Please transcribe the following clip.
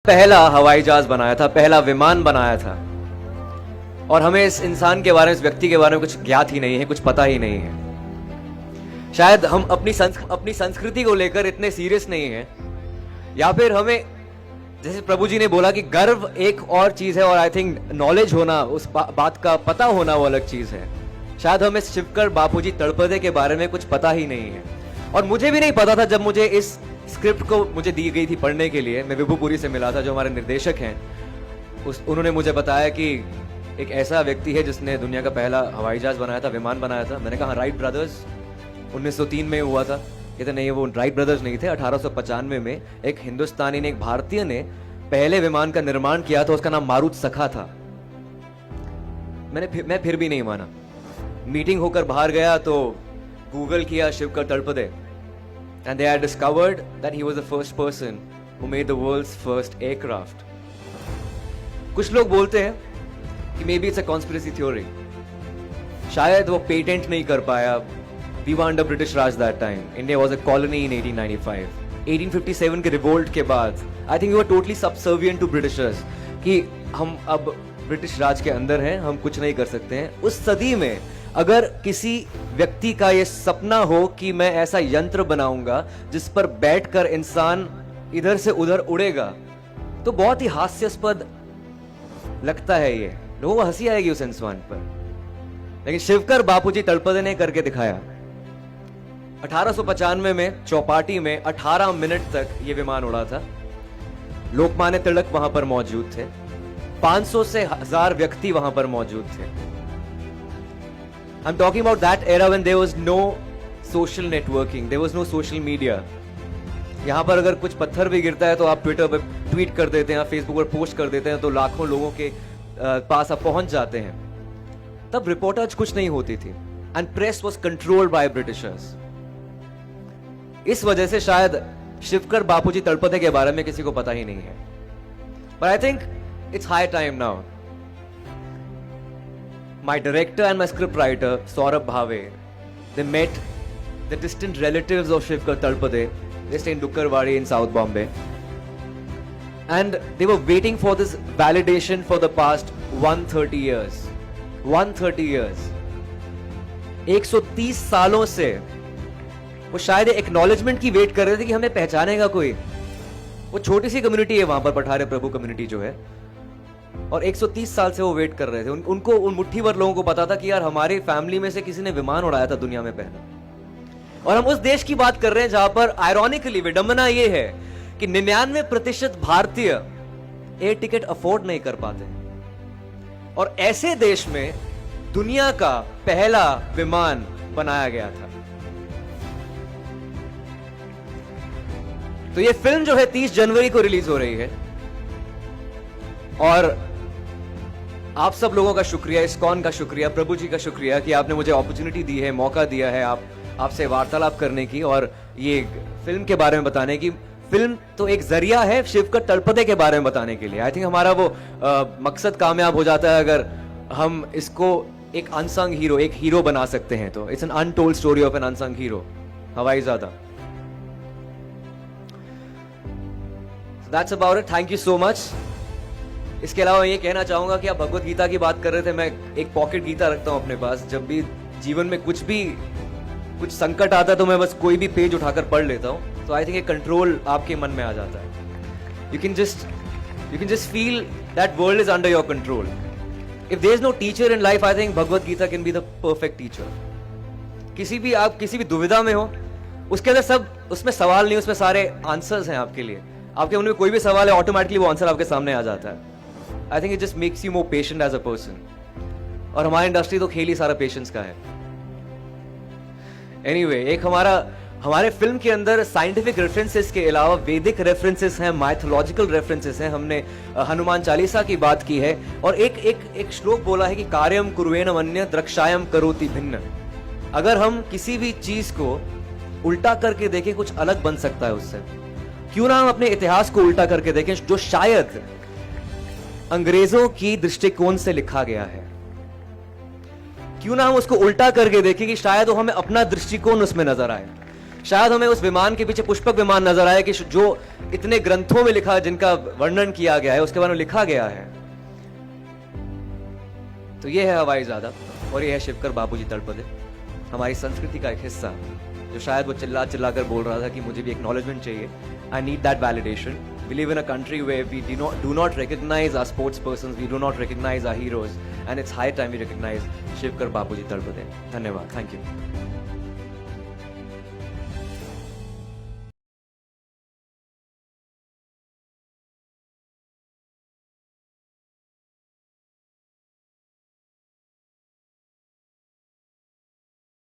पहला हवाई जहाज बनाया था, पहला विमान बनाया था, और हमें इस इंसान के बारे में, इस व्यक्ति के बारे में कुछ ज्ञात ही नहीं है, कुछ पता ही नहीं है। शायद हम अपनी संस्कृति को लेकर इतने सीरियस नहीं हैं, या फिर हमें, जैसे प्रभु जी ने बोला कि गर्व एक और चीज है और आई थिंक नॉलेज होना, उस बात का पता होना वो अलग चीज है। शायद हमें शिवकर बापूजी तड़पदे के बारे में कुछ पता ही नहीं है, और मुझे भी नहीं पता था जब मुझे इस स्क्रिप्ट को मुझे दी गई थी पढ़ने के लिए। मैं विभुपुरी से मिला था जो हमारे निर्देशक हैं, उन्होंने मुझे बताया कि एक ऐसा व्यक्ति है जिसने दुनिया का पहला हवाई जहाज बनाया था, विमान बनाया था। मैंने कहा राइट ब्रदर्स, 1903 में हुआ था। कहते नहीं, वो राइट ब्रदर्स नहीं थे, 1895 में एक हिंदुस्तानी ने, एक भारतीय ने पहले विमान का निर्माण किया था, उसका नाम मारुत सखा था। मैं फिर भी नहीं माना। मीटिंग होकर बाहर गया तो गूगल किया Shivkar Talpade, and they had discovered that he was the first person who made the world's first aircraft. कुछ लोग बोलते हैं कि may be it's a conspiracy theory, शायद वो पेटेंट नहीं कर पाया। We were under British Raj that time. India was a colony in 1895. 1857 के रिवोल्ट के बाद I think we were totally subservient to Britishers, कि हम अब ब्रिटिश राज के अंदर हैं, हम कुछ नहीं कर सकते हैं। उस सदी में अगर किसी व्यक्ति का ये सपना हो कि मैं ऐसा यंत्र बनाऊंगा जिस पर बैठकर इंसान इधर से उधर उड़ेगा, तो बहुत ही हास्यास्पद लगता है। ये लोगों को हंसी आएगी उस इंसान पर, लेकिन शिवकर बापूजी तड़पदे ने करके दिखाया। 1895 में चौपाटी में 18 मिनट तक ये विमान उड़ा था। लोकमान्य तिलक वहां पर मौजूद थे, 500 से 1000 व्यक्ति वहां पर मौजूद थे। I'm talking about that era when there was no social networking, there was no social media. यहां पर अगर कुछ पत्थर भी गिरता है तो आप ट्विटर पर ट्वीट कर देते हैं, फेसबुक पर पोस्ट कर देते हैं, तो लाखों लोगों के पास आप पहुंच जाते हैं। तब रिपोर्टर्स कुछ नहीं होती थी, and press was controlled by Britishers. इस वजह से शायद शिवकर बापूजी तड़पदे के बारे में किसी को पता ही नहीं है। But I think it's high time now. My director and my script writer Saurabh Bhave, they met the distant relatives of Shivkar Talpade just in Dukkarwadi in South Bombay, and they were waiting for this validation for the past 130 years. 130 years, 130 सालों से वो शायद acknowledgement की wait कर रहे थे कि हमें पहचानेगा कोई। वो छोटी सी कम्युनिटी है वहां पर, पठारे प्रभु कम्युनिटी जो है, और 130 साल से वो वेट कर रहे थे। उनको, उन मुट्ठी भर लोगों को पता था कि यार हमारी फैमिली में से किसी ने विमान उड़ाया था दुनिया में पहला। और हम उस देश की बात कर रहे हैं जहां पर आयरॉनिकली विडंबना ये है कि 99% भारतीय एयर टिकट अफोर्ड नहीं कर पाते, और ऐसे देश में दुनिया का पहला विमान बनाया गया था। तो ये फिल्म जो है 30 जनवरी को रिलीज हो रही है, और आप सब लोगों का शुक्रिया, इस्कॉन का शुक्रिया, प्रभु जी का शुक्रिया कि आपने मुझे अपॉर्चुनिटी दी है, मौका दिया है आपसे वार्तालाप करने की और ये फिल्म के बारे में बताने की। फिल्म तो एक जरिया है शिवकर तड़पदे के बारे में बताने के लिए। आई थिंक हमारा वो मकसद कामयाब हो जाता है अगर हम इसको एक अनसंग हीरो, एक हीरो बना सकते हैं। तो it's an untold story of an unsung hero, Hawaizaada. That's about it, thank you so much. इसके अलावा ये कहना चाहूंगा कि आप भगवत गीता की बात कर रहे थे, मैं एक पॉकेट गीता रखता हूं अपने पास। जब भी जीवन में कुछ संकट आता है तो मैं बस कोई भी पेज उठाकर पढ़ लेता हूं, तो आई थिंक एक कंट्रोल आपके मन में आ जाता है। You can just feel that world is under your control. If there is no teacher in life, I think Bhagavad Gita can be the perfect teacher. आप किसी भी दुविधा में हो, उसके अंदर सब, उसमें सवाल नहीं, उसमें सारे आंसर्स हैं आपके लिए। आपके मन में कोई भी सवाल है, ऑटोमेटिकली वो आंसर आपके सामने आ जाता है। I think it just makes you more patient as a person, और हमारी इंडस्ट्री तो खेल ही सारा पेशेंस का है। एनीवे, एक हमारे फिल्म के अंदर साइंटिफिक रेफरेंसेस के अलावा वैदिक रेफरेंसेस हैं, माइथोलॉजिकल रेफरेंसेस हैं। हमने हनुमान चालीसा की बात की है, और एक श्लोक बोला है कि कार्यम कुर्वेण अन्य द्रक्षायम करोति भिन्न। अगर हम किसी भी चीज को उल्टा करके देखें, कुछ अलग बन सकता है उससे। क्यों ना हम अपने इतिहास को उल्टा करके देखें, जो शायद अंग्रेजों की दृष्टिकोण से लिखा गया है। क्यों ना हम उसको उल्टा करके देखें कि शायद वो हमें अपना दृष्टिकोण उसमें नजर आए। शायद हमें उस विमान के पीछे पुष्पक विमान नजर आए कि जो इतने ग्रंथों में लिखा, जिनका वर्णन किया गया है, उसके बारे में लिखा गया है। तो ये है हवाईजादा और ये है शिवकर बाबूजी तड़पदे, हमारी संस्कृति का एक हिस्सा, जो शायद वो चिल्ला चिल्ला कर बोल रहा था कि मुझे भी एक्नॉलेजमेंट चाहिए। I need that validation. We live in a country where we do not recognize our sports persons, we do not recognize our heroes, and it's high time we recognize Shivkar Babuji Talpade. धन्यवाद, thank you.